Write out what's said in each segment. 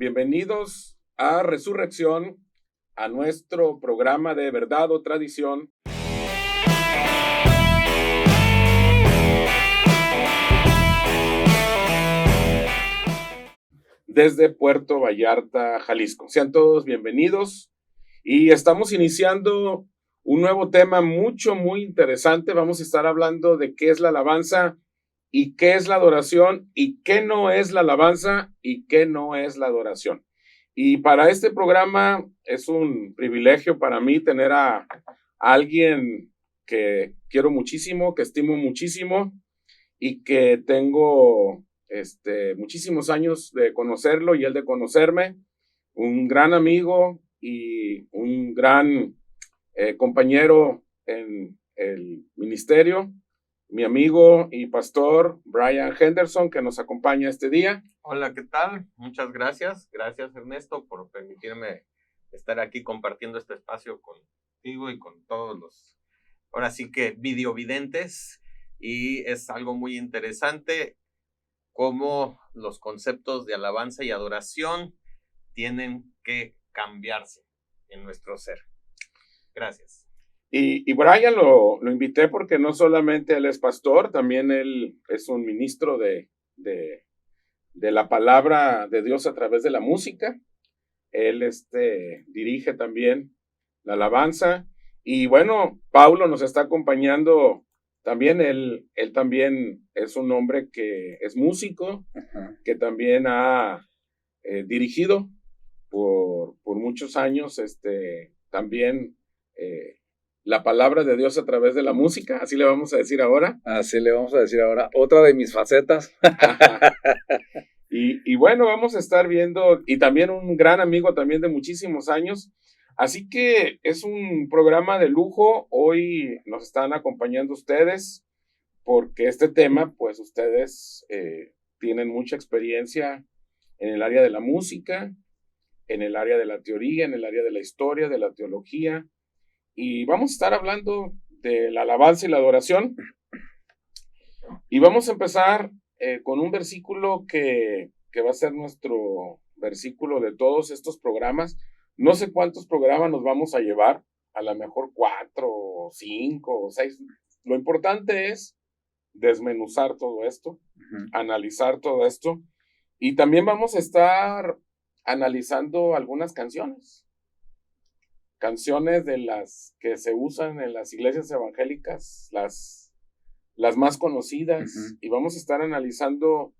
Bienvenidos a Resurrección, a nuestro programa de Verdad o Tradición. Desde Puerto Vallarta, Jalisco. Sean todos bienvenidos y estamos iniciando un nuevo tema muy interesante. Vamos a estar hablando de qué es la alabanza y qué es la adoración y qué no es la alabanza y qué no es la adoración. Y para este programa es un privilegio para mí tener a alguien que quiero muchísimo, que estimo muchísimo y que tengo muchísimos años de conocerlo y él de conocerme, un gran amigo y un gran compañero en el ministerio, mi amigo y pastor Brian Henderson, que nos acompaña este día. Hola, ¿qué tal? Muchas gracias. Gracias, Ernesto, por permitirme estar aquí compartiendo este espacio contigo y con todos los, ahora sí que videovidentes. Y es algo muy interesante cómo los conceptos de alabanza y adoración tienen que cambiarse en nuestro ser. Gracias. Y Brian lo invité porque no solamente él es pastor, también él es un ministro de la palabra de Dios a través de la música. Él dirige también la alabanza. Y bueno, Paulo nos está acompañando también. Él también es un hombre que es músico, que también ha dirigido por muchos años también la palabra de Dios a través de la música, así le vamos a decir ahora. Así le vamos a decir ahora, otra de mis facetas. Y bueno, vamos a estar viendo, y también un gran amigo también de muchísimos años, así que es un programa de lujo. Hoy nos están acompañando ustedes, porque este tema, pues ustedes tienen mucha experiencia en el área de la música, en el área de la teoría, en el área de la historia, de la teología, y vamos a estar hablando de la alabanza y la adoración. Y vamos a empezar con un versículo que va a ser nuestro versículo de todos estos programas. No sé cuántos programas nos vamos a llevar, a lo mejor 4, 5 o 6. Lo importante es desmenuzar todo esto, analizar todo esto, y también vamos a estar analizando algunas canciones de las que se usan en las iglesias evangélicas, las más conocidas, y vamos a estar analizando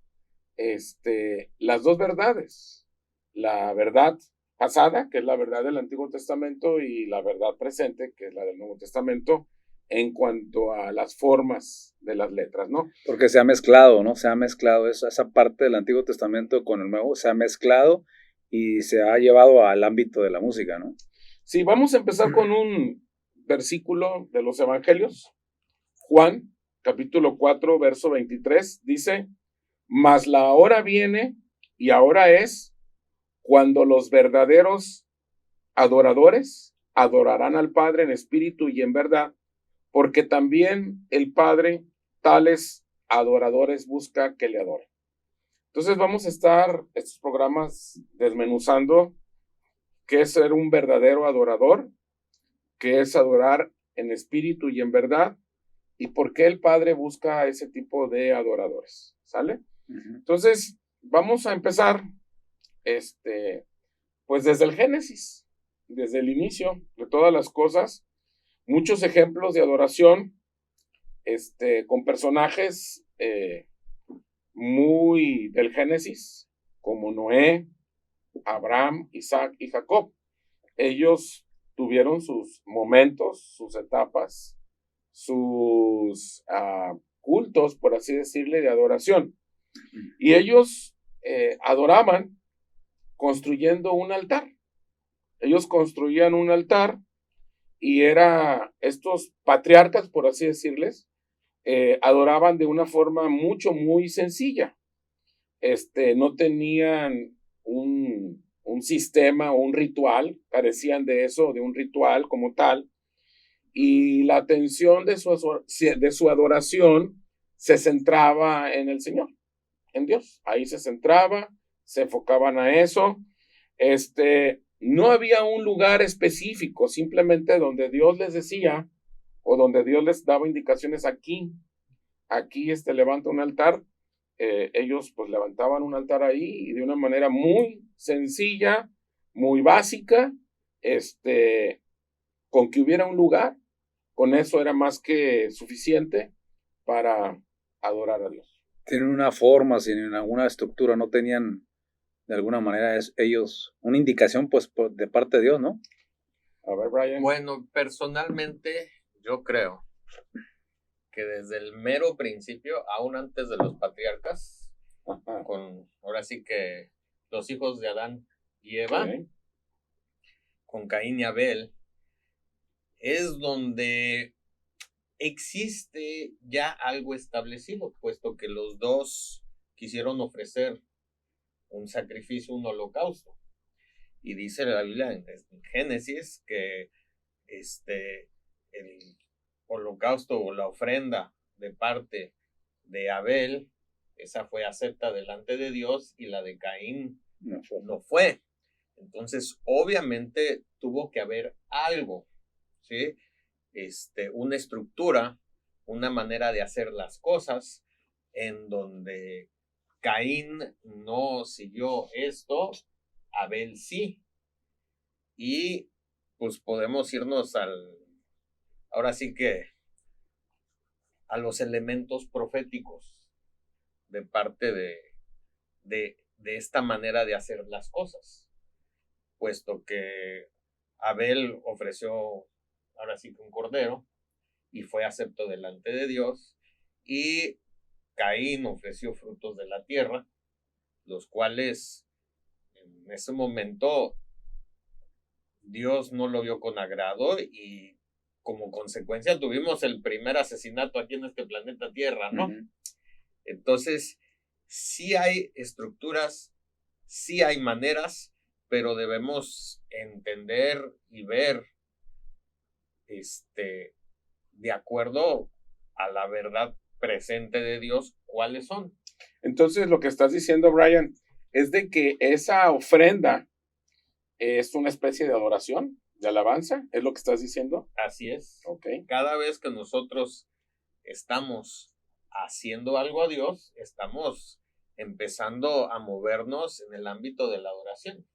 las dos verdades, la verdad pasada, que es la verdad del Antiguo Testamento, y la verdad presente, que es la del Nuevo Testamento, en cuanto a las formas de las letras, ¿no? Porque se ha mezclado, ¿no? Se ha mezclado esa parte del Antiguo Testamento con el Nuevo, se ha mezclado y se ha llevado al ámbito de la música, ¿no? Sí, vamos a empezar con un versículo de los Evangelios. Juan, capítulo 4, verso 23, dice: mas la hora viene, y ahora es, cuando los verdaderos adoradores adorarán al Padre en espíritu y en verdad, porque también el Padre tales adoradores busca que le adoren. Entonces vamos a estar estos programas desmenuzando qué es ser un verdadero adorador, qué es adorar en espíritu y en verdad, y por qué el Padre busca ese tipo de adoradores, ¿sale? Entonces, vamos a empezar, pues desde el Génesis, desde el inicio de todas las cosas, muchos ejemplos de adoración, con personajes muy del Génesis, como Noé, Abraham, Isaac y Jacob. Ellos tuvieron sus momentos, sus etapas, sus cultos, por así decirle, de adoración. Y ellos adoraban construyendo un altar. Ellos construían un altar y estos patriarcas, por así decirles, adoraban de una forma muy sencilla. No tenían un sistema o un ritual, carecían de eso, de un ritual como tal, y la atención de su adoración se centraba en el Señor, en Dios. Ahí se centraba, se enfocaban a eso, No había un lugar específico, simplemente donde Dios les decía o donde Dios les daba indicaciones aquí levanta un altar. Ellos pues levantaban un altar ahí y de una manera muy sencilla, muy básica, con que hubiera un lugar, con eso era más que suficiente para adorar a Dios. Tienen una forma, tienen alguna estructura, no tenían de alguna manera ellos una indicación pues de parte de Dios, ¿no? A ver, Brian. Bueno, personalmente yo creo que desde el mero principio, aún antes de los patriarcas, ahora sí que los hijos de Adán y Eva, con Caín y Abel, es donde existe ya algo establecido, puesto que los dos quisieron ofrecer un sacrificio, un holocausto. Y dice la Biblia en Génesis que el holocausto o la ofrenda de parte de Abel, esa fue acepta delante de Dios y la de Caín no fue. Entonces, obviamente tuvo que haber algo, ¿sí? Una estructura, una manera de hacer las cosas en donde Caín no siguió esto, Abel sí. Y pues podemos irnos ahora sí que a los elementos proféticos de parte de esta manera de hacer las cosas, puesto que Abel ofreció ahora sí que un cordero y fue acepto delante de Dios, y Caín ofreció frutos de la tierra, los cuales en ese momento Dios no lo vio con agrado y como consecuencia tuvimos el primer asesinato aquí en este planeta Tierra, ¿no? Uh-huh. Entonces, sí hay estructuras, sí hay maneras, pero debemos entender y ver de acuerdo a la verdad presente de Dios, cuáles son. Entonces, lo que estás diciendo, Brian, es de que esa ofrenda es una especie de adoración, de alabanza, ¿es lo que estás diciendo? Así es. Okay. Cada vez que nosotros estamos haciendo algo a Dios, estamos empezando a movernos en el ámbito de la adoración.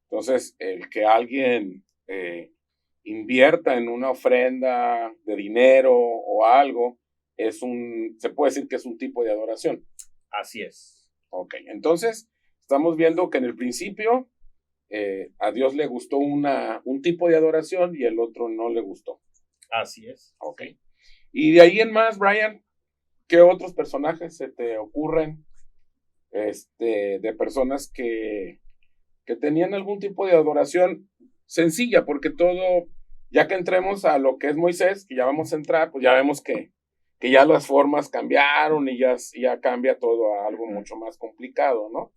Entonces, el que alguien invierta en una ofrenda de dinero o algo, se puede decir que es un tipo de adoración. Así es. Ok, entonces estamos viendo que en el principio a Dios le gustó un tipo de adoración y el otro no le gustó. Así es. Ok. Y de ahí en más, Brian, ¿qué otros personajes se te ocurren de personas que tenían algún tipo de adoración sencilla? Porque todo, ya que entremos a lo que es Moisés, que ya vamos a entrar, pues ya vemos que ya las formas cambiaron y ya cambia todo a algo mucho más complicado, ¿no?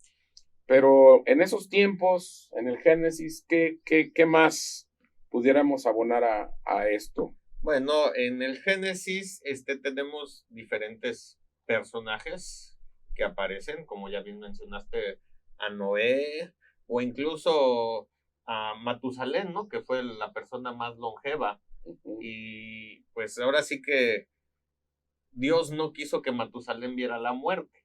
Pero en esos tiempos, en el Génesis, ¿qué más pudiéramos abonar a esto? Bueno, en el Génesis tenemos diferentes personajes que aparecen, como ya bien mencionaste, a Noé o incluso a Matusalén, ¿no? Que fue la persona más longeva. Uh-huh. Y pues ahora sí que Dios no quiso que Matusalén viera la muerte.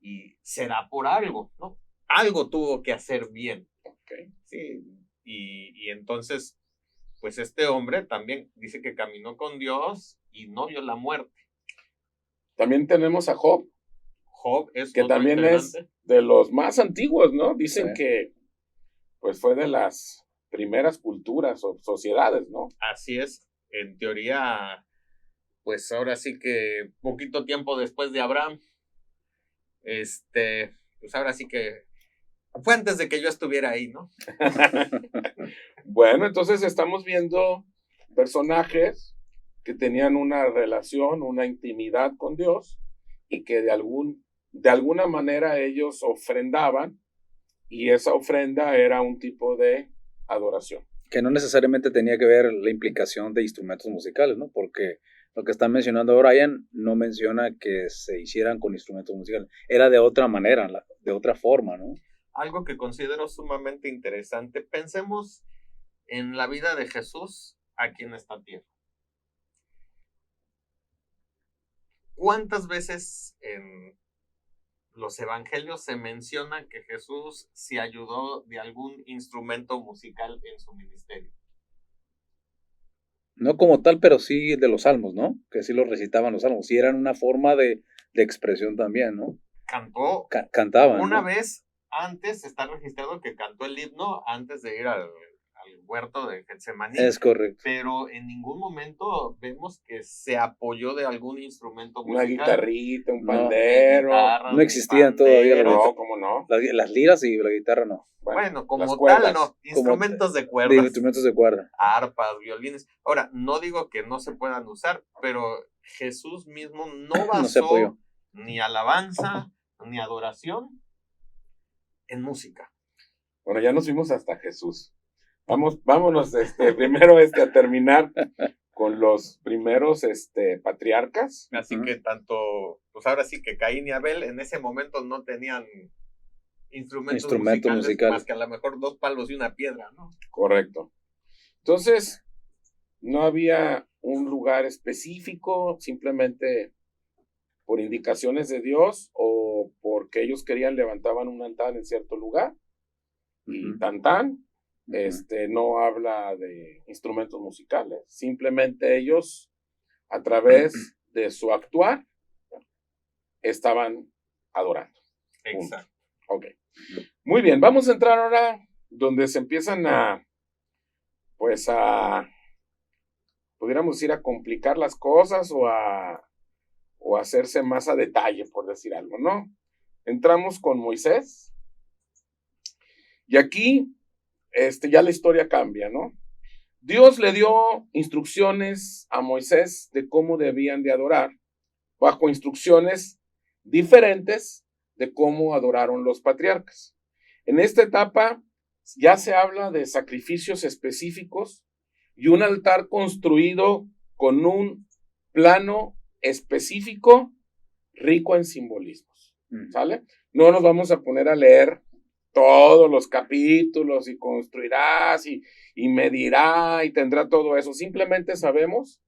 Y será por algo, ¿no? Algo tuvo que hacer bien. Okay. Sí, y entonces, pues este hombre también dice que caminó con Dios y no vio la muerte. También tenemos a Job. Job es que también integrante. Es de los más antiguos, ¿no? Dicen que pues fue de las primeras culturas o sociedades, ¿no? Así es. En teoría, pues ahora sí que poquito tiempo después de Abraham, pues ahora sí que fue antes de que yo estuviera ahí, ¿no? Bueno, entonces estamos viendo personajes que tenían una relación, una intimidad con Dios y que de alguna manera ellos ofrendaban y esa ofrenda era un tipo de adoración. Que no necesariamente tenía que ver la implicación de instrumentos musicales, ¿no? Porque lo que está mencionando Brian no menciona que se hicieran con instrumentos musicales. Era de otra manera, de otra forma, ¿no? algo que considero sumamente interesante. Pensemos en la vida de Jesús aquí en esta tierra. ¿Cuántas veces en los evangelios se menciona que Jesús se ayudó de algún instrumento musical en su ministerio? No como tal, pero sí de los salmos, ¿no? Que sí los recitaban los salmos. Sí eran una forma de expresión también, ¿no? Cantó Cantaban, una ¿no? vez antes, está registrado que cantó el himno antes de ir al huerto de Getsemaní. Es correcto. Pero en ningún momento vemos que se apoyó de algún instrumento musical. Una guitarrita, un No, pandero. Guitarra, No existían todavía No, ¿cómo no? las liras y la guitarra no. Bueno, como las cuerdas. tal, no. Instrumentos de De cuerdas. instrumentos de cuerda. Arpas, violines. Ahora, no digo que no se puedan usar, pero Jesús mismo no basó No se apoyó. ni alabanza, ni adoración en música. Bueno, ya nos fuimos hasta Jesús. Vámonos primero a terminar con los primeros patriarcas. Así que tanto, pues ahora sí que Caín y Abel en ese momento no tenían instrumentos musicales más que a lo mejor 2 palos y una piedra, ¿no? Correcto. Entonces, no había un lugar específico, simplemente por indicaciones de Dios o porque ellos querían levantaban un altar en cierto lugar y tan. No habla de instrumentos musicales, simplemente ellos a través de su actuar estaban adorando. Exacto. Ok. Muy bien, vamos a entrar ahora donde se empiezan pudiéramos decir, a complicar las cosas o a hacerse más a detalle, por decir algo, ¿no? Entramos con Moisés y aquí ya la historia cambia, ¿no? Dios le dio instrucciones a Moisés de cómo debían de adorar, bajo instrucciones diferentes de cómo adoraron los patriarcas. En esta etapa ya se habla de sacrificios específicos y un altar construido con un plano específico rico en simbolismos, ¿sale? No nos vamos a poner a leer todos los capítulos y construirás y medirá y tendrá todo eso. Simplemente sabemos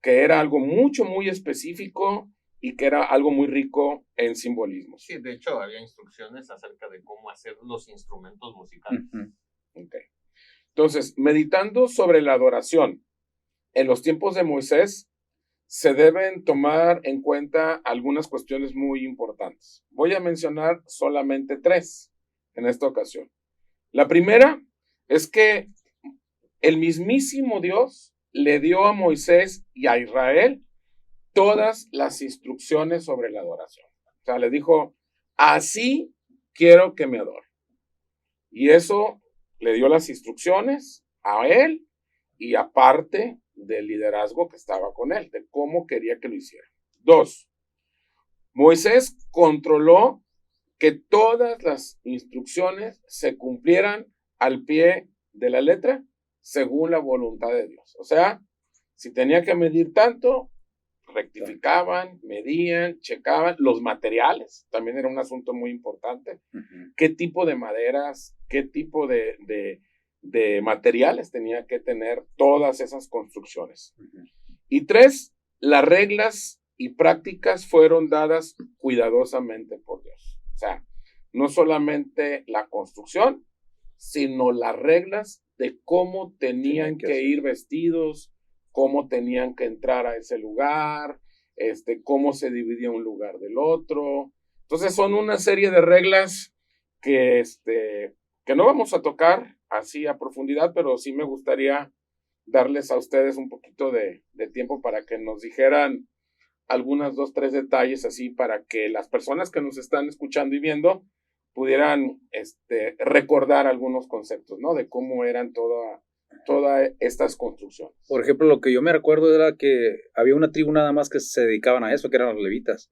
que era algo muy específico y que era algo muy rico en simbolismos. Sí, de hecho había instrucciones acerca de cómo hacer los instrumentos musicales. Okay. Entonces, meditando sobre la adoración en los tiempos de Moisés, se deben tomar en cuenta algunas cuestiones muy importantes. Voy a mencionar solamente 3 en esta ocasión. La primera es que el mismísimo Dios le dio a Moisés y a Israel todas las instrucciones sobre la adoración. O sea, le dijo, así quiero que me adoren. Y eso le dio las instrucciones a él y aparte del liderazgo que estaba con él, de cómo quería que lo hiciera. 2. Moisés controló que todas las instrucciones se cumplieran al pie de la letra según la voluntad de Dios. O sea, si tenía que medir tanto, rectificaban, medían, checaban. Los materiales también era un asunto muy importante. ¿Qué tipo de maderas, qué tipo de materiales tenía que tener todas esas construcciones? Y 3, las reglas y prácticas fueron dadas cuidadosamente por Dios. O sea, no solamente la construcción, sino las reglas de cómo tenían que ir vestidos, cómo tenían que entrar a ese lugar, cómo se dividía un lugar del otro. Entonces son una serie de reglas que no vamos a tocar así a profundidad, pero sí me gustaría darles a ustedes un poquito de tiempo para que nos dijeran algunas 2, 3 detalles así para que las personas que nos están escuchando y viendo pudieran recordar algunos conceptos, ¿no? De cómo eran todas estas construcciones. Por ejemplo, lo que yo me recuerdo era que había una tribu nada más que se dedicaban a eso, que eran los levitas.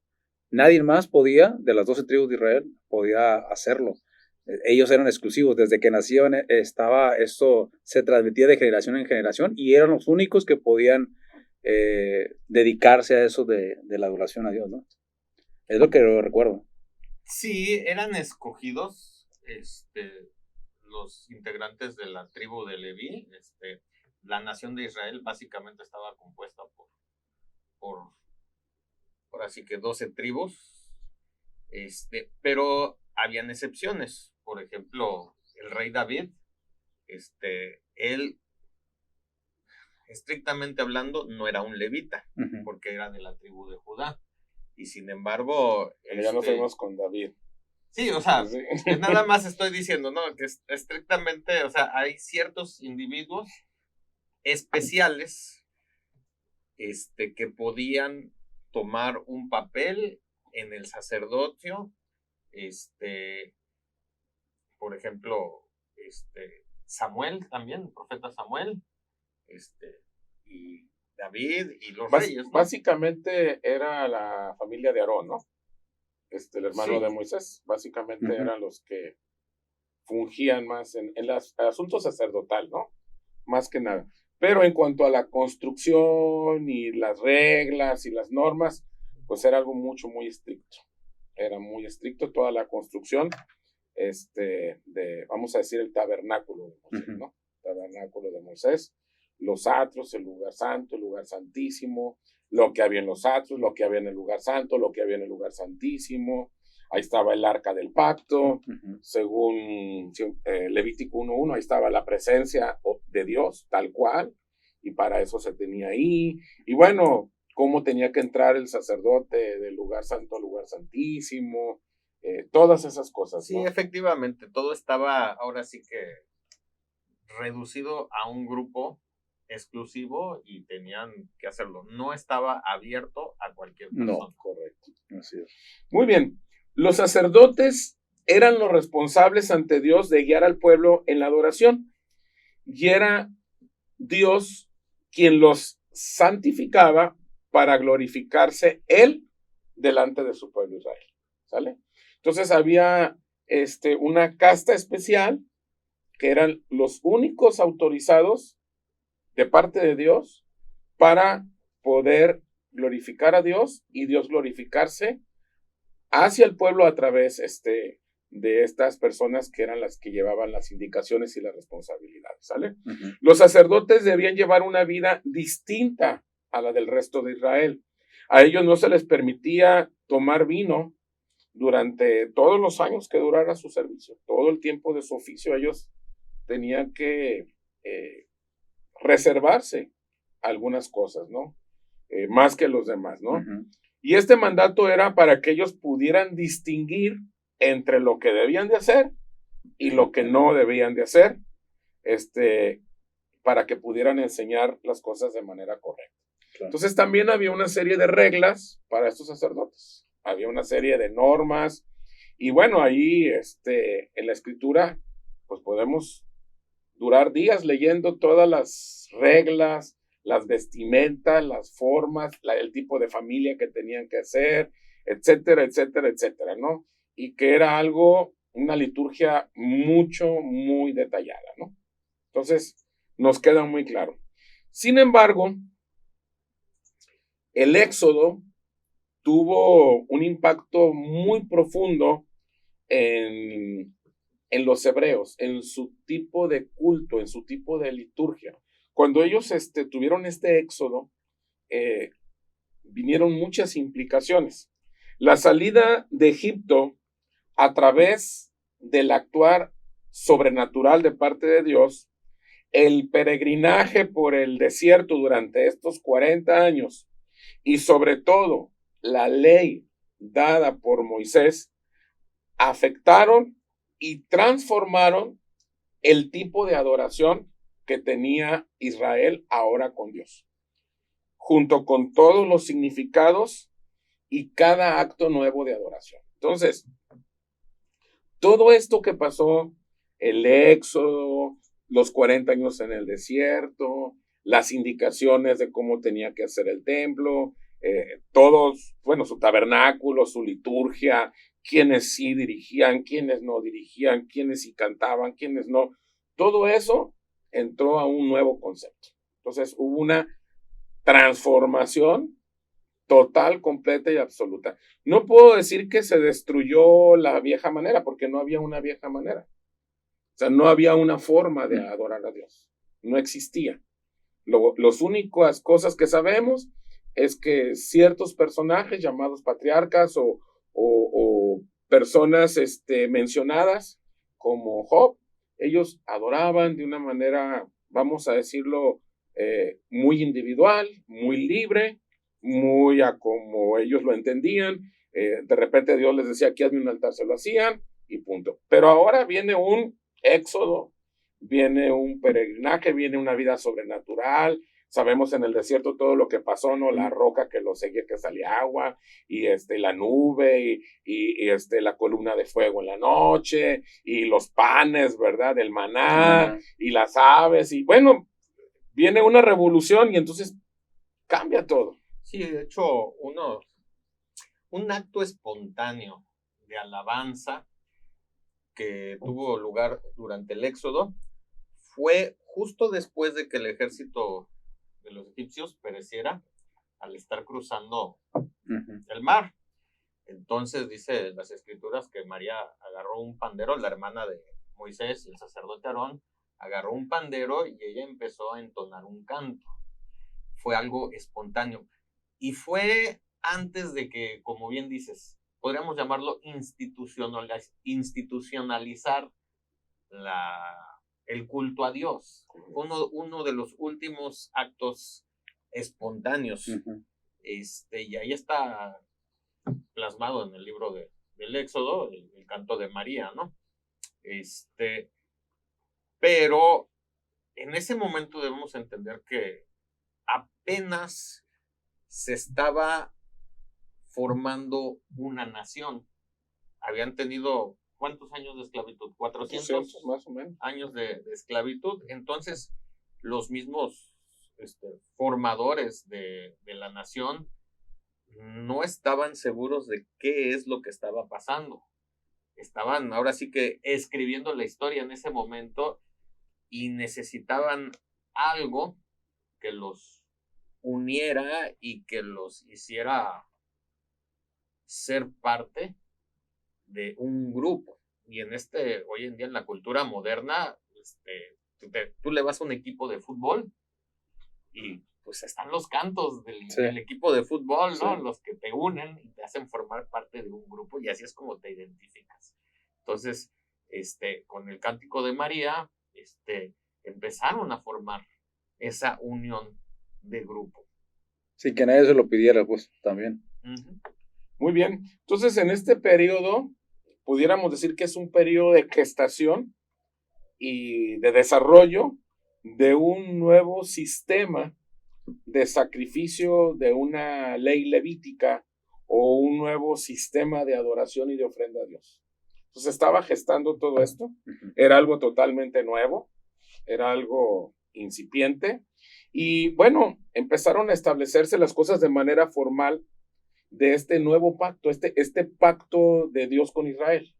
Nadie más podía, de las 12 tribus de Israel, podía hacerlo. Ellos eran exclusivos. Desde que nacieron esto se transmitía de generación en generación y eran los únicos que podían dedicarse a eso de la adoración a Dios, ¿no? Es lo que recuerdo. Sí, eran escogidos los integrantes de la tribu de Leví, la nación de Israel básicamente estaba compuesta por así que 12 tribus, pero habían excepciones. Por ejemplo, el rey David, él, estrictamente hablando, no era un levita, porque era de la tribu de Judá. Y sin embargo... ya nos fuimos con David. Sí, o sea, sí. Nada más estoy diciendo, ¿no? Que estrictamente, o sea, hay ciertos individuos especiales que podían tomar un papel en el sacerdocio, por ejemplo, Samuel también, el profeta Samuel, y David y los reyes, ¿no? Básicamente era la familia de Aarón, ¿no? El hermano de Moisés, básicamente eran los que fungían más en el asunto sacerdotal, ¿no? Más que nada. Pero en cuanto a la construcción y las reglas y las normas, pues era algo muy estricto. Era muy estricto toda la construcción, vamos a decir, el tabernáculo de Moisés, ¿no? Tabernáculo de Moisés, los atrios, el lugar santo, el lugar santísimo, lo que había en los atrios, lo que había en el lugar santo, lo que había en el lugar santísimo. Ahí estaba el arca del pacto, según Levítico 1:1, ahí estaba la presencia de Dios, tal cual, y para eso se tenía ahí. Y bueno, cómo tenía que entrar el sacerdote del lugar santo al lugar santísimo, todas esas cosas, ¿no? Sí, efectivamente, todo estaba ahora sí que reducido a un grupo exclusivo y tenían que hacerlo. No estaba abierto a cualquier persona. No, correcto. Así es. Muy bien. Los sacerdotes eran los responsables ante Dios de guiar al pueblo en la adoración. Y era Dios quien los santificaba para glorificarse Él delante de su pueblo Israel. ¿Sale? Entonces había una casta especial que eran los únicos autorizados de parte de Dios para poder glorificar a Dios y Dios glorificarse hacia el pueblo a través de estas personas que eran las que llevaban las indicaciones y las responsabilidades, ¿sale? Los sacerdotes debían llevar una vida distinta a la del resto de Israel. A ellos no se les permitía tomar vino durante todos los años que durara su servicio. Todo el tiempo de su oficio ellos tenían que reservarse algunas cosas, ¿no? Más que los demás, ¿no? Y este mandato era para que ellos pudieran distinguir entre lo que debían de hacer y lo que no debían de hacer, para que pudieran enseñar las cosas de manera correcta. Claro. Entonces también había una serie de reglas para estos sacerdotes, había una serie de normas, y bueno, ahí en la escritura, pues podemos durar días leyendo todas las reglas, las vestimentas, las formas, el tipo de familia que tenían que hacer, etcétera, etcétera, etcétera, ¿no? Y que era una liturgia muy detallada, ¿no? Entonces, nos queda muy claro. Sin embargo, el Éxodo tuvo un impacto muy profundo en los hebreos, en su tipo de culto, en su tipo de liturgia. Cuando ellos tuvieron este éxodo, vinieron muchas implicaciones. La salida de Egipto a través del actuar sobrenatural de parte de Dios, el peregrinaje por el desierto durante estos 40 años y sobre todo la ley dada por Moisés, afectaron y transformaron el tipo de adoración que tenía Israel ahora con Dios, junto con todos los significados y cada acto nuevo de adoración. Entonces, todo esto que pasó, el éxodo, los 40 años en el desierto, las indicaciones de cómo tenía que hacer el templo, todos, bueno, su tabernáculo, su liturgia, quienes sí dirigían, quienes no dirigían, quienes sí cantaban, quienes no, todo eso entró a un nuevo concepto. Entonces hubo una transformación total, completa y absoluta. No puedo decir que se destruyó la vieja manera, porque no había una vieja manera. O sea, no había una forma de adorar a Dios. No existía. Las únicas cosas que sabemos es que ciertos personajes llamados patriarcas o personas mencionadas como Job, ellos adoraban de una manera, vamos a decirlo, muy individual, muy libre, muy a como ellos lo entendían. De repente Dios les decía, aquí hazme un altar, se lo hacían y punto. Pero ahora viene un éxodo, viene un peregrinaje, viene una vida sobrenatural. Sabemos en el desierto todo lo que pasó, ¿no? La roca que lo seguía, que salía agua, y la nube, y la columna de fuego en la noche, y los panes, ¿verdad? El maná, y las aves, y bueno, viene una revolución y entonces cambia todo. Sí, de hecho, un acto espontáneo de alabanza que tuvo lugar durante el Éxodo fue justo después de que el ejército de los egipcios pereciera al estar cruzando el mar. Entonces dice las escrituras que María agarró un pandero, la hermana de Moisés y el sacerdote Aarón, agarró un pandero y ella empezó a entonar un canto. Fue algo espontáneo. Y fue antes de que, como bien dices, podríamos llamarlo institucionalizar el culto a Dios. Uno de los últimos actos espontáneos. Y ahí está plasmado en el libro del Éxodo, el canto de María, ¿no? Pero en ese momento debemos entender que apenas se estaba formando una nación. Habían tenido, ¿cuántos años de esclavitud? 400 más o menos. Años de esclavitud. Entonces, los mismos formadores de la nación no estaban seguros de qué es lo que estaba pasando. Estaban ahora sí que escribiendo la historia en ese momento y necesitaban algo que los uniera y que los hiciera ser parte de un grupo. Y hoy en día en la cultura moderna, tú le vas a un equipo de fútbol y pues están los cantos del equipo de fútbol, ¿no? Sí. Los que te unen y te hacen formar parte de un grupo y así es como te identificas. Entonces, con el Cántico de María, empezaron a formar esa unión de grupo. Sí, que nadie se lo pidiera, pues, también. Uh-huh. Muy bien. Entonces, en este periodo, pudiéramos decir que es un periodo de gestación y de desarrollo de un nuevo sistema de sacrificio, de una ley levítica o un nuevo sistema de adoración y de ofrenda a Dios. Entonces estaba gestando todo esto, era algo totalmente nuevo, era algo incipiente y bueno, empezaron a establecerse las cosas de manera formal de este nuevo pacto, este pacto de Dios con Israel,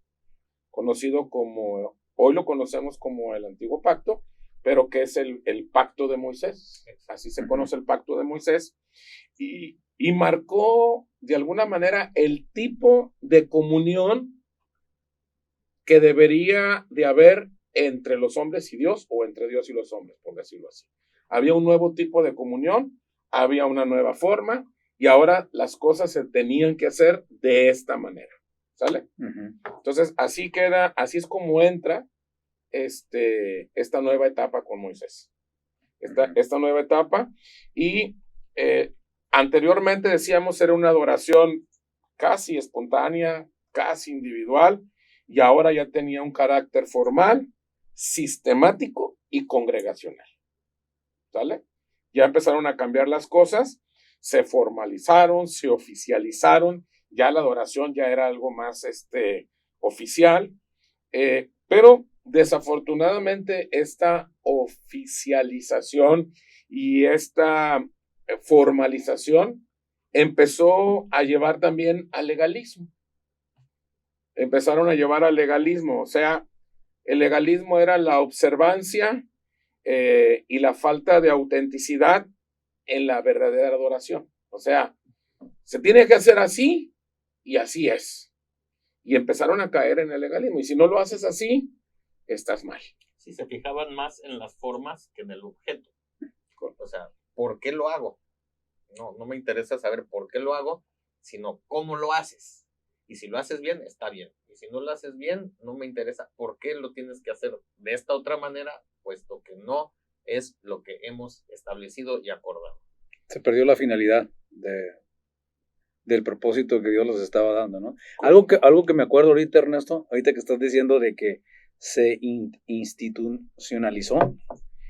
conocido como, hoy lo conocemos como el Antiguo Pacto, pero que es el pacto de Moisés. Así se conoce el pacto de Moisés. Y marcó de alguna manera el tipo de comunión que debería de haber entre los hombres y Dios, o entre Dios y los hombres, por decirlo así. Había un nuevo tipo de comunión, había una nueva forma, y ahora las cosas se tenían que hacer de esta manera. ¿Sale? Entonces, así es como entra esta nueva etapa con Moisés. Esta nueva etapa. Y anteriormente decíamos era una adoración casi espontánea, casi individual, y ahora ya tenía un carácter formal, sistemático y congregacional. ¿Sale? Ya empezaron a cambiar las cosas, se formalizaron, se oficializaron, ya la adoración ya era algo más oficial, pero desafortunadamente esta oficialización y esta formalización empezó a llevar también al legalismo. Empezaron a llevar al legalismo, o sea, el legalismo era la observancia y la falta de autenticidad en la verdadera adoración. O sea, se tiene que hacer así y así es. Y empezaron a caer en el legalismo. Y si no lo haces así, estás mal. Sí, se fijaban más en las formas que en el objeto. O sea, ¿por qué lo hago? No me interesa saber por qué lo hago, sino cómo lo haces. Y si lo haces bien, está bien. Y si no lo haces bien, no me interesa por qué lo tienes que hacer de esta otra manera, puesto que no es lo que hemos establecido y acordado. Se perdió la finalidad del propósito que Dios les estaba dando, ¿no? Algo que me acuerdo ahorita, Ernesto, ahorita que estás diciendo de que se institucionalizó,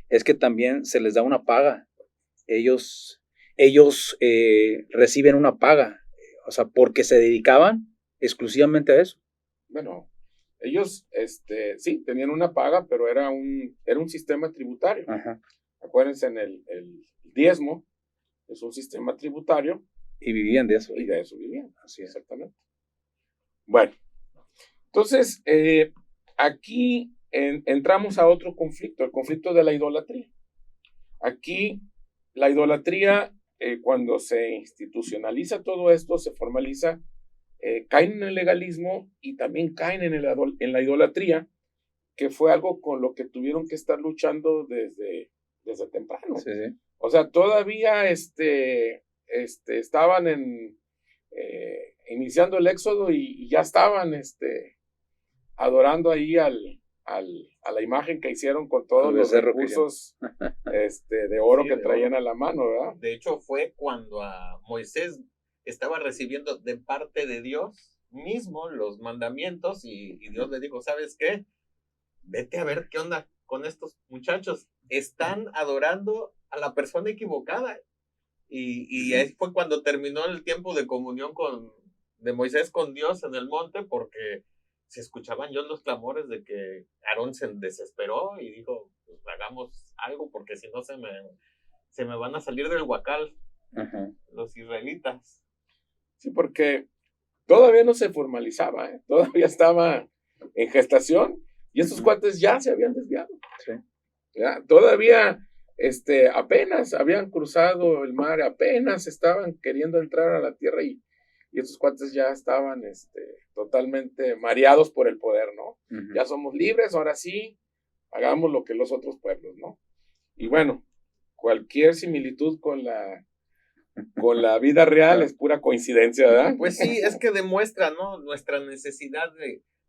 es que también se les da una paga. Ellos reciben una paga, o sea, porque se dedicaban exclusivamente a eso. Bueno, ellos sí, tenían una paga, pero era un sistema tributario. Ajá. Acuérdense, en el diezmo es un sistema tributario. Y vivían de eso. Y de eso vivían, así exactamente. Bueno, entonces, aquí entramos a otro conflicto, el conflicto de la idolatría. Aquí, la idolatría, cuando se institucionaliza todo esto, se formaliza, caen en el legalismo y también caen en la idolatría, que fue algo con lo que tuvieron que estar luchando desde temprano. Sí, sí. O sea, todavía estaban iniciando el éxodo y ya estaban adorando ahí a la imagen que hicieron con todos los recursos de oro que traían a la mano, ¿verdad? De hecho, fue cuando a Moisés estaba recibiendo de parte de Dios mismo los mandamientos y Dios le dijo, ¿sabes qué? Vete a ver qué onda con estos muchachos. Están adorando a la persona equivocada. Y ahí fue cuando terminó el tiempo de comunión de Moisés con Dios en el monte, porque se escuchaban yo los clamores de que Aarón se desesperó y dijo, pues hagamos algo porque si no se me van a salir del huacal. Ajá. Los israelitas. Sí, porque todavía no se formalizaba, todavía estaba en gestación y estos cuates ya se habían desviado. Sí. ¿Ya? Todavía apenas habían cruzado el mar, apenas estaban queriendo entrar a la tierra y estos cuates ya estaban totalmente mareados por el poder, ¿no? Uh-huh. Ya somos libres, ahora sí, hagamos lo que los otros pueblos, ¿no? Y bueno, cualquier similitud con la vida real es pura coincidencia, ¿verdad? Pues sí, es que demuestra, ¿no? Nuestra necesidad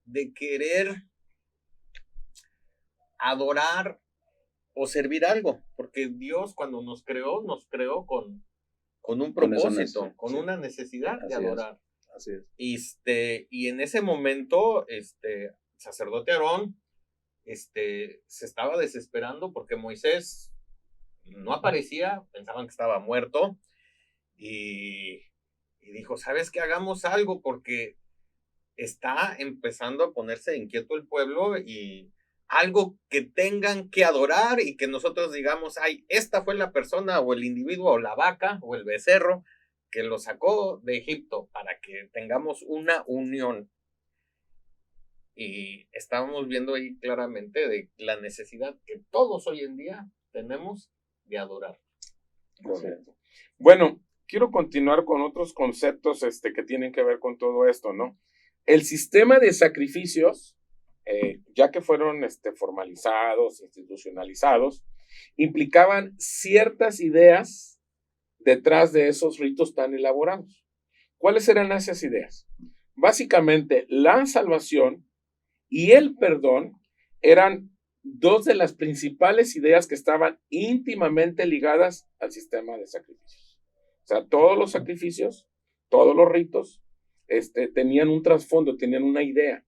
de querer adorar o servir algo, porque Dios cuando nos creó con un propósito, con una necesidad de adorar. Así es. Y en ese momento, sacerdote Aarón, se estaba desesperando porque Moisés no aparecía, pensaban que estaba muerto, y dijo, ¿sabes qué? Hagamos algo porque está empezando a ponerse inquieto el pueblo y algo que tengan que adorar y que nosotros digamos, ay, esta fue la persona o el individuo o la vaca o el becerro que lo sacó de Egipto para que tengamos una unión. Y estábamos viendo ahí claramente de la necesidad que todos hoy en día tenemos de adorar. Correcto. Bueno, quiero continuar con otros conceptos que tienen que ver con todo esto, ¿no? El sistema de sacrificios, ya que fueron formalizados, institucionalizados, implicaban ciertas ideas detrás de esos ritos tan elaborados. ¿Cuáles eran esas ideas? Básicamente, la salvación y el perdón eran dos de las principales ideas que estaban íntimamente ligadas al sistema de sacrificios. O sea, todos los sacrificios, todos los ritos, tenían un trasfondo, tenían una idea.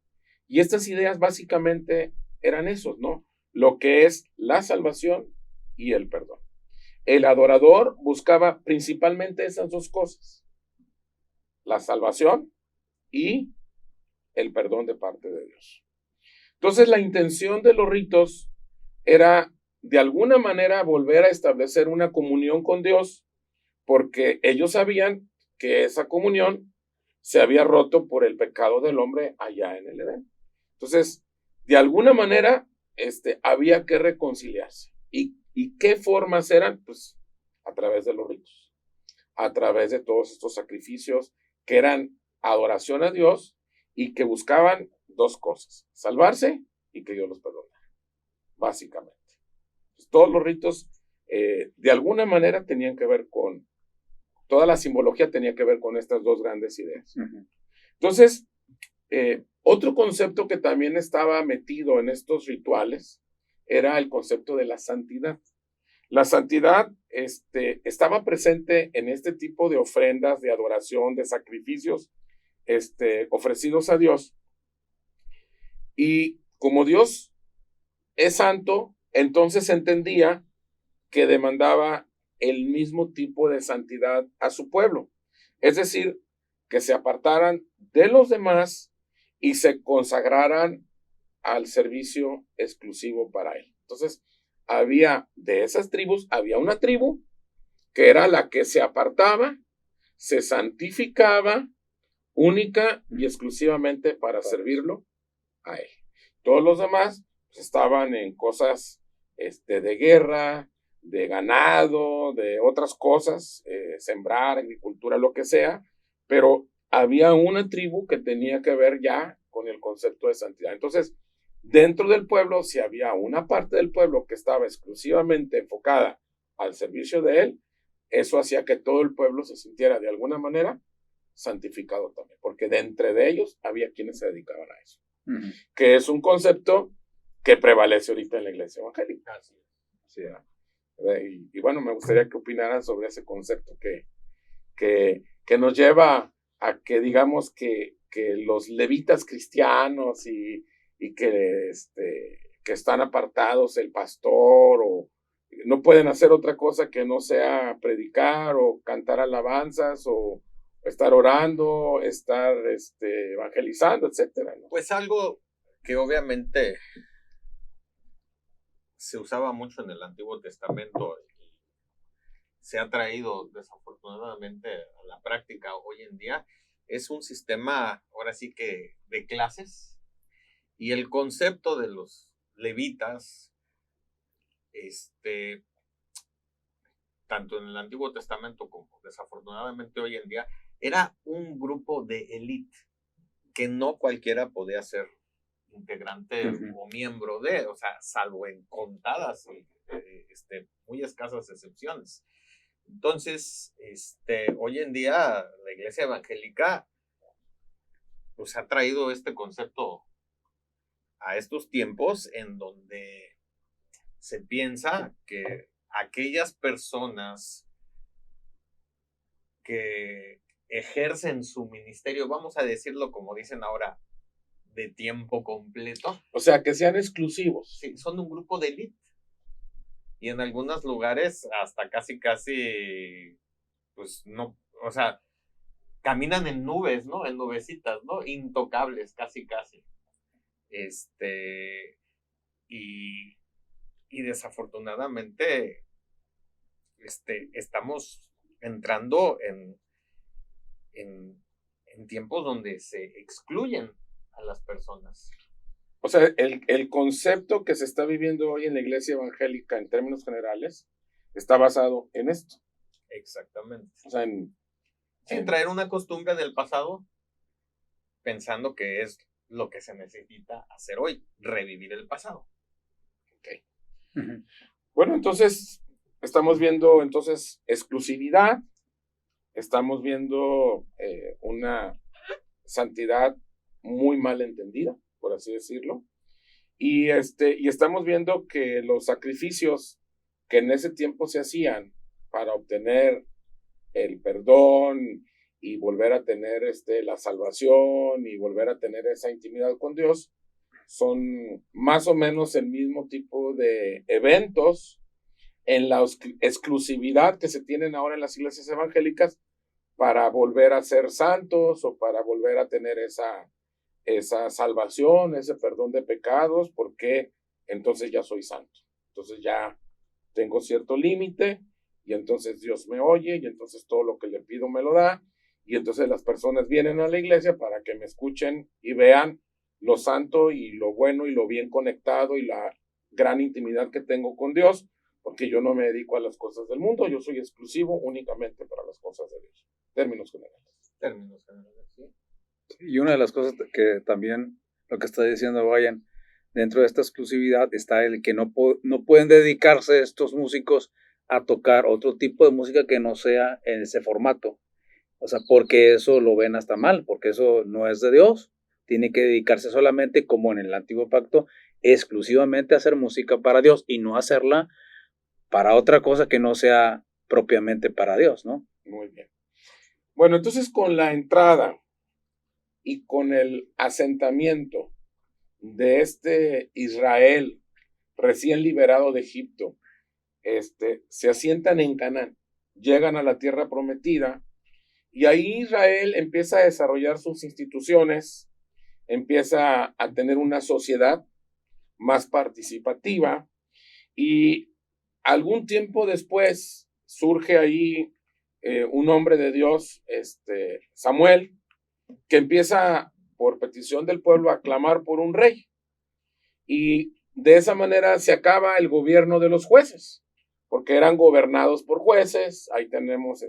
Y estas ideas básicamente eran esos, ¿no? Lo que es la salvación y el perdón. El adorador buscaba principalmente esas dos cosas, la salvación y el perdón de parte de Dios. Entonces, la intención de los ritos era, de alguna manera, volver a establecer una comunión con Dios, porque ellos sabían que esa comunión se había roto por el pecado del hombre allá en el Edén. Entonces, de alguna manera, había que reconciliarse. ¿Y qué formas eran? Pues a través de los ritos. a través de todos estos sacrificios que eran adoración a Dios y que buscaban dos cosas: salvarse y que Dios los perdonara, básicamente. Pues todos los ritos de alguna manera tenían que ver con, toda la simbología tenía que ver con estas dos grandes ideas. Entonces, otro concepto que también estaba metido en estos rituales era el concepto de la santidad. La santidad estaba presente en este tipo de ofrendas, de adoración, de sacrificios ofrecidos a Dios. Y como Dios es santo, entonces entendía que demandaba el mismo tipo de santidad a su pueblo. Es decir, que se apartaran de los demás y se consagraran al servicio exclusivo para él. Entonces, había de esas tribus, había una tribu que era la que se apartaba, se santificaba única y exclusivamente para servirlo a él. Todos los demás pues, estaban en cosas de guerra, de ganado, de otras cosas, sembrar, agricultura, lo que sea, pero había una tribu que tenía que ver ya con el concepto de santidad. Entonces, dentro del pueblo, si había una parte del pueblo que estaba exclusivamente enfocada al servicio de él, eso hacía que todo el pueblo se sintiera de alguna manera santificado también, porque de entre de ellos había quienes se dedicaban a eso, que es un concepto que prevalece ahorita en la iglesia evangélica. Sí, y bueno, me gustaría que opinaran sobre ese concepto que nos lleva a que digamos que los levitas cristianos y que están apartados, el pastor, o no pueden hacer otra cosa que no sea predicar o cantar alabanzas o estar orando, estar evangelizando, etcétera, ¿no? Pues algo que obviamente se usaba mucho en el Antiguo Testamento y se ha traído desafortunadamente a la práctica hoy en día, es un sistema, ahora sí que, de clases, y el concepto de los levitas, tanto en el Antiguo Testamento como desafortunadamente hoy en día, era un grupo de élite que no cualquiera podía ser integrante o miembro de, o sea, salvo en contadas y muy escasas excepciones. Entonces, hoy en día la iglesia evangélica pues ha traído este concepto a estos tiempos en donde se piensa que aquellas personas que ejercen su ministerio, vamos a decirlo como dicen ahora, de tiempo completo. O sea, que sean exclusivos. Sí, son un grupo de élite. Y en algunos lugares hasta casi, pues no, o sea, caminan en nubes, ¿no? En nubecitas, ¿no? Intocables, casi. Y desafortunadamente, estamos entrando en tiempos donde se excluyen a las personas. O sea, el concepto que se está viviendo hoy en la iglesia evangélica en términos generales está basado en esto. Exactamente. O sea, en traer una costumbre del pasado pensando que es lo que se necesita hacer hoy, revivir el pasado. Okay. Bueno, entonces estamos viendo exclusividad, estamos viendo una santidad muy mal entendida, por así decirlo, y estamos viendo que los sacrificios que en ese tiempo se hacían para obtener el perdón y volver a tener la salvación y volver a tener esa intimidad con Dios son más o menos el mismo tipo de eventos en la exclusividad que se tienen ahora en las iglesias evangélicas para volver a ser santos o para volver a tener esa salvación, ese perdón de pecados, porque entonces ya soy santo. Entonces ya tengo cierto límite y entonces Dios me oye y entonces todo lo que le pido me lo da y entonces las personas vienen a la iglesia para que me escuchen y vean lo santo y lo bueno y lo bien conectado y la gran intimidad que tengo con Dios, porque yo no me dedico a las cosas del mundo, yo soy exclusivo únicamente para las cosas de Dios. Términos generales. Términos generales, sí. Y una de las cosas que también, lo que está diciendo Brian, dentro de esta exclusividad está el que no pueden dedicarse estos músicos a tocar otro tipo de música que no sea en ese formato. O sea, porque eso lo ven hasta mal, porque eso no es de Dios. Tiene que dedicarse solamente, como en el Antiguo Pacto, exclusivamente a hacer música para Dios y no hacerla para otra cosa que no sea propiamente para Dios, ¿no? Muy bien. Bueno, entonces con la entrada y con el asentamiento de este Israel recién liberado de Egipto, se asientan en Canaán, llegan a la tierra prometida y ahí Israel empieza a desarrollar sus instituciones, empieza a tener una sociedad más participativa y algún tiempo después surge ahí un hombre de Dios, Samuel, que empieza por petición del pueblo a clamar por un rey. Y de esa manera se acaba el gobierno de los jueces, porque eran gobernados por jueces. Ahí tenemos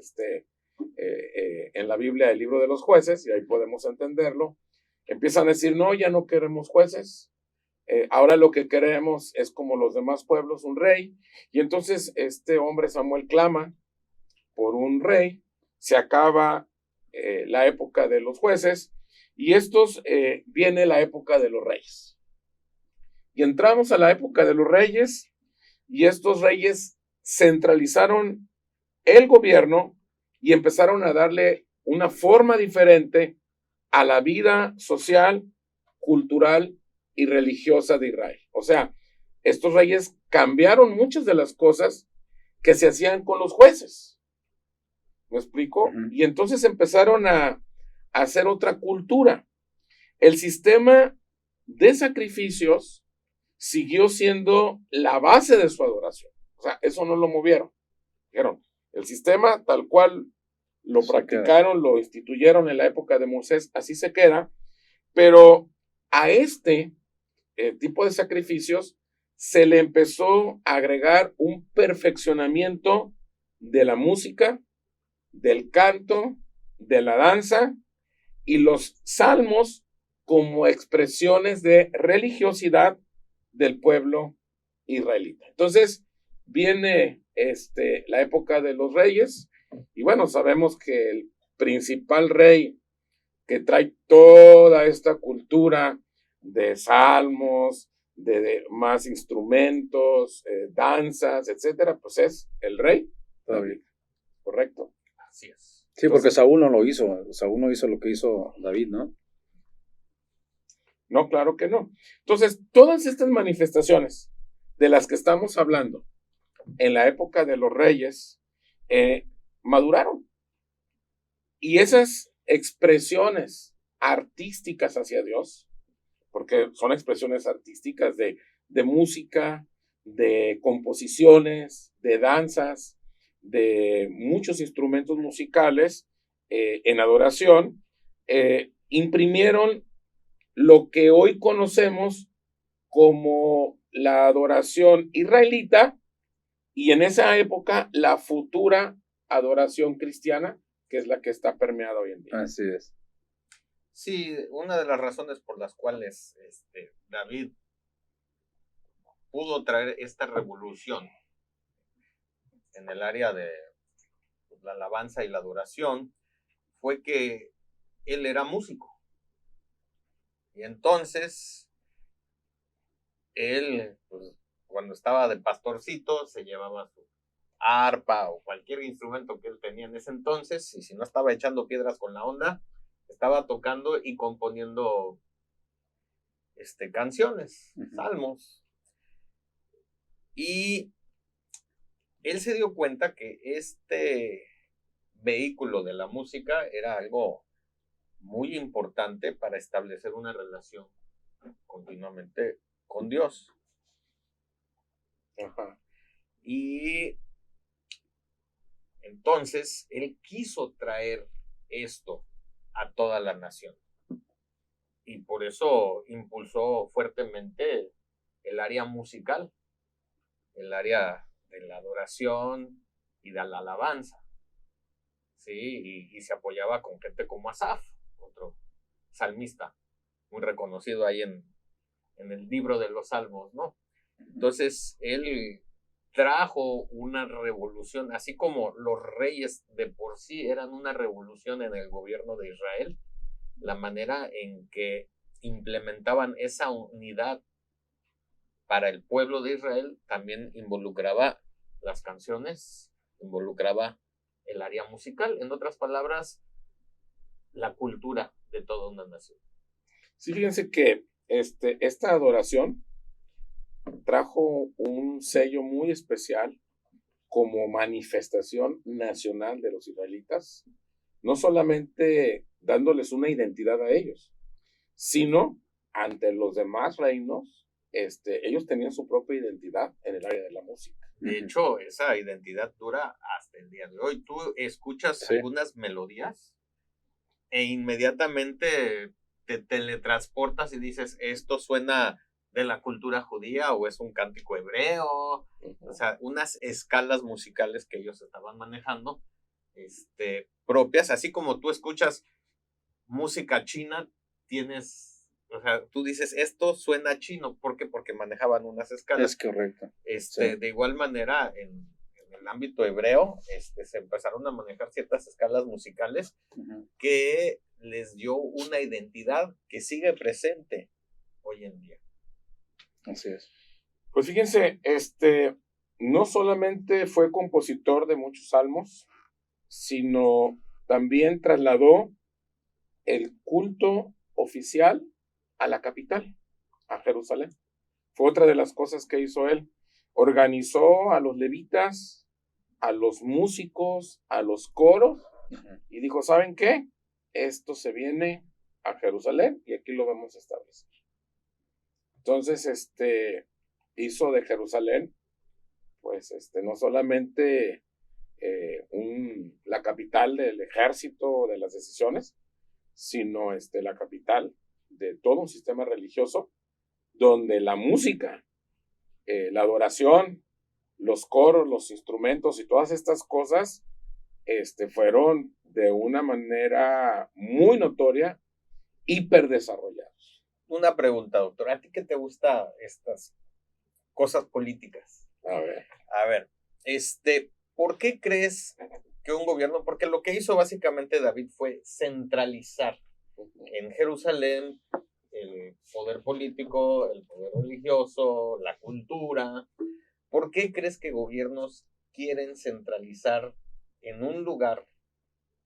en la Biblia el libro de los jueces, y ahí podemos entenderlo. Empiezan a decir, no, ya no queremos jueces. Ahora lo que queremos es como los demás pueblos, un rey. Y entonces este hombre Samuel clama por un rey. Se acaba la época de los jueces y viene la época de los reyes. Y entramos a la época de los reyes y estos reyes centralizaron el gobierno y empezaron a darle una forma diferente a la vida social, cultural y religiosa de Israel. O sea, estos reyes cambiaron muchas de las cosas que se hacían con los jueces. ¿Me explico? Uh-huh. Y entonces empezaron a hacer otra cultura. El sistema de sacrificios siguió siendo la base de su adoración. O sea, eso no lo movieron. Dijeron, el sistema tal cual lo practicaron, lo instituyeron en la época de Moisés, así se queda, pero a este tipo de sacrificios se le empezó a agregar un perfeccionamiento de la música, del canto, de la danza y los salmos como expresiones de religiosidad del pueblo israelita. Entonces viene la época de los reyes y bueno, sabemos que el principal rey que trae toda esta cultura de salmos, de más instrumentos, danzas, etcétera, pues es el rey David. ¿Correcto? Así es. Sí, porque Saúl no lo hizo. Saúl no hizo lo que hizo David, ¿no? No, claro que no. Entonces, todas estas manifestaciones de las que estamos hablando en la época de los reyes maduraron. Y esas expresiones artísticas hacia Dios, porque son expresiones artísticas de música, de composiciones, de danzas, de muchos instrumentos musicales en adoración, imprimieron lo que hoy conocemos como la adoración israelita y en esa época la futura adoración cristiana, que es la que está permeada hoy en día. Así es. Sí, una de las razones por las cuales David pudo traer esta revolución en el área de la alabanza y la adoración fue que él era músico. Y entonces, él, pues, cuando estaba de pastorcito, se llevaba su arpa o cualquier instrumento que él tenía en ese entonces, y si no estaba echando piedras con la onda, estaba tocando y componiendo canciones, salmos. Y él se dio cuenta que este vehículo de la música era algo muy importante para establecer una relación continuamente con Dios. Ajá. Y entonces él quiso traer esto a toda la nación. Y por eso impulsó fuertemente el área musical, el área la adoración y de la alabanza, ¿sí? Y se apoyaba con gente como Asaf, otro salmista muy reconocido ahí en el libro de los Salmos, ¿no? Entonces, él trajo una revolución, así como los reyes de por sí eran una revolución en el gobierno de Israel, la manera en que implementaban esa unidad para el pueblo de Israel también involucraba las canciones, involucraba el área musical, en otras palabras, la cultura de toda una nación. Sí, fíjense que esta adoración trajo un sello muy especial como manifestación nacional de los israelitas, no solamente dándoles una identidad a ellos, sino ante los demás reinos, ellos tenían su propia identidad en el área de la música. De hecho, esa identidad dura hasta el día de hoy. Tú escuchas algunas melodías e inmediatamente te teletransportas y dices, esto suena de la cultura judía o es un cántico hebreo, o sea, unas escalas musicales que ellos estaban manejando, propias, así como tú escuchas música china, o sea, tú dices, esto suena chino, ¿por qué? Porque manejaban unas escalas. Es correcto. De igual manera, en el ámbito hebreo, se empezaron a manejar ciertas escalas musicales que les dio una identidad que sigue presente hoy en día. Así es. Pues fíjense, no solamente fue compositor de muchos salmos, sino también trasladó el culto oficial a la capital, a Jerusalén. Fue otra de las cosas que hizo él. Organizó a los levitas, a los músicos, a los coros, y dijo, ¿saben qué? Esto se viene a Jerusalén y aquí lo vamos a establecer. Entonces, hizo de Jerusalén, pues, no solamente la capital del ejército, de las decisiones, sino la capital de todo un sistema religioso donde la música, la adoración, los coros, los instrumentos y todas estas cosas fueron de una manera muy notoria hiperdesarrollados. Una pregunta, doctor, ¿a ti qué te gustan estas cosas políticas? A ver, ¿por qué crees que un gobierno, porque lo que hizo básicamente David fue centralizar en Jerusalén el poder político, el poder religioso, la cultura? ¿Por qué crees que gobiernos quieren centralizar en un lugar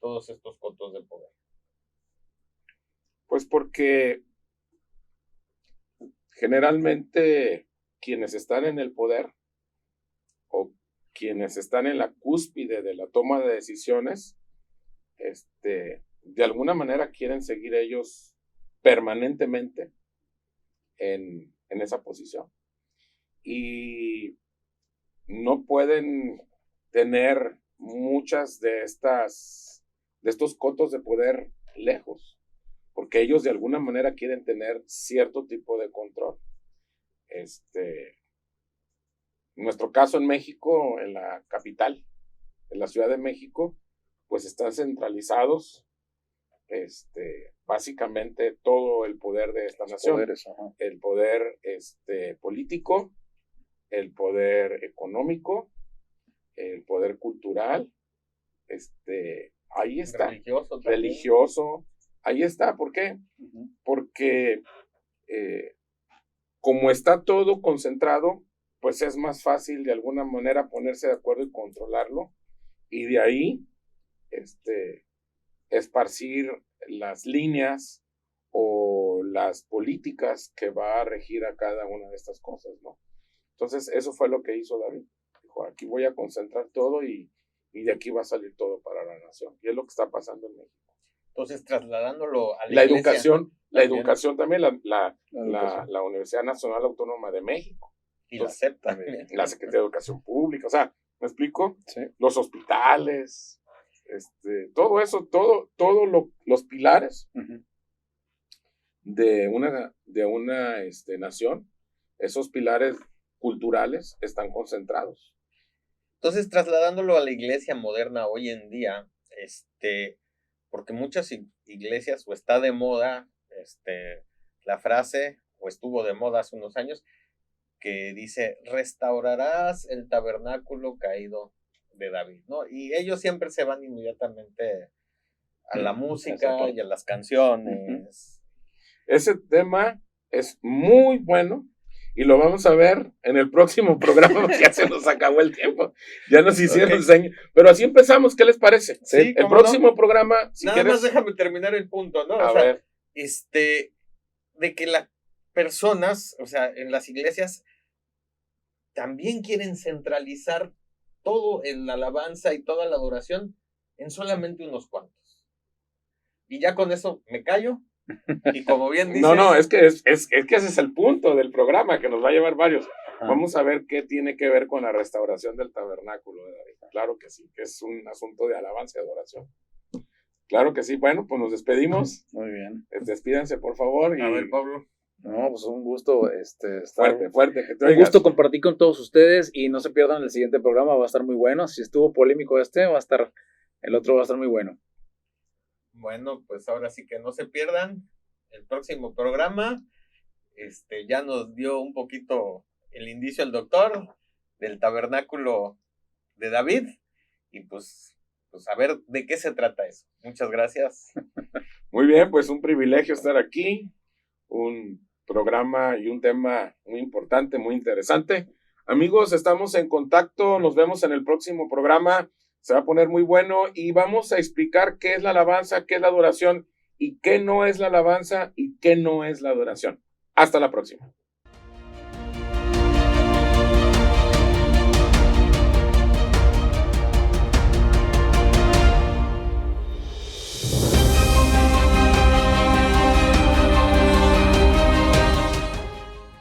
todos estos cotos de poder? Pues porque generalmente quienes están en el poder o quienes están en la cúspide de la toma de decisiones, de alguna manera quieren seguir ellos permanentemente en esa posición. Y no pueden tener muchas de estos cotos de poder lejos, porque ellos de alguna manera quieren tener cierto tipo de control. Nuestro caso en México, en la capital, en la Ciudad de México, pues están centralizados básicamente todo el poder de esta nación. El poder político, el poder económico, el poder cultural, ahí está. Religioso, ahí está. ¿Por qué? Porque como está todo concentrado, pues es más fácil de alguna manera ponerse de acuerdo y controlarlo, y de ahí esparcir las líneas o las políticas que va a regir a cada una de estas cosas, ¿no? Entonces, eso fue lo que hizo David. Dijo, aquí voy a concentrar todo y de aquí va a salir todo para la nación. Y es lo que está pasando en México. Entonces, trasladándolo a la educación, también, la Universidad Nacional Autónoma de México. Y la SEP también. La Secretaría de Educación Pública, o sea, ¿me explico? Sí. Los hospitales, todo eso, los pilares de una nación, esos pilares culturales están concentrados. Entonces, trasladándolo a la iglesia moderna hoy en día, porque muchas iglesias o está de moda, la frase, o estuvo de moda hace unos años, que dice, restaurarás el tabernáculo caído de David, ¿no? Y ellos siempre se van inmediatamente a la música y a las canciones. Ese tema es muy bueno y lo vamos a ver en el próximo programa porque ya se nos acabó el tiempo. Ya nos hicieron señas. Pero así empezamos, ¿qué les parece? Sí, el próximo programa, si nada quieres... más déjame terminar el punto, ¿no? A ver. De que las personas, o sea, en las iglesias también quieren centralizar todo en la alabanza y toda la adoración en solamente unos cuantos. Y ya con eso me callo. Y como bien dices... No, es que ese es el punto del programa, que nos va a llevar varios. Ajá. Vamos a ver qué tiene que ver con la restauración del tabernáculo de David. Claro que sí, que es un asunto de alabanza y adoración. Claro que sí. Bueno, pues nos despedimos. Muy bien. Despídense, por favor. A ver, Pablo. No, pues un gusto fuerte. Que te un gusto compartir con todos ustedes y no se pierdan el siguiente programa, va a estar muy bueno. Si estuvo polémico el otro va a estar muy bueno. Bueno, pues ahora sí que no se pierdan el próximo programa. Ya nos dio un poquito el indicio el doctor del tabernáculo de David y pues a ver de qué se trata eso. Muchas gracias. Muy bien, pues un privilegio estar aquí. Un programa y un tema muy importante, muy interesante. Amigos, estamos en contacto, nos vemos en el próximo programa, se va a poner muy bueno y vamos a explicar qué es la alabanza, qué es la adoración y qué no es la alabanza y qué no es la adoración. Hasta la próxima.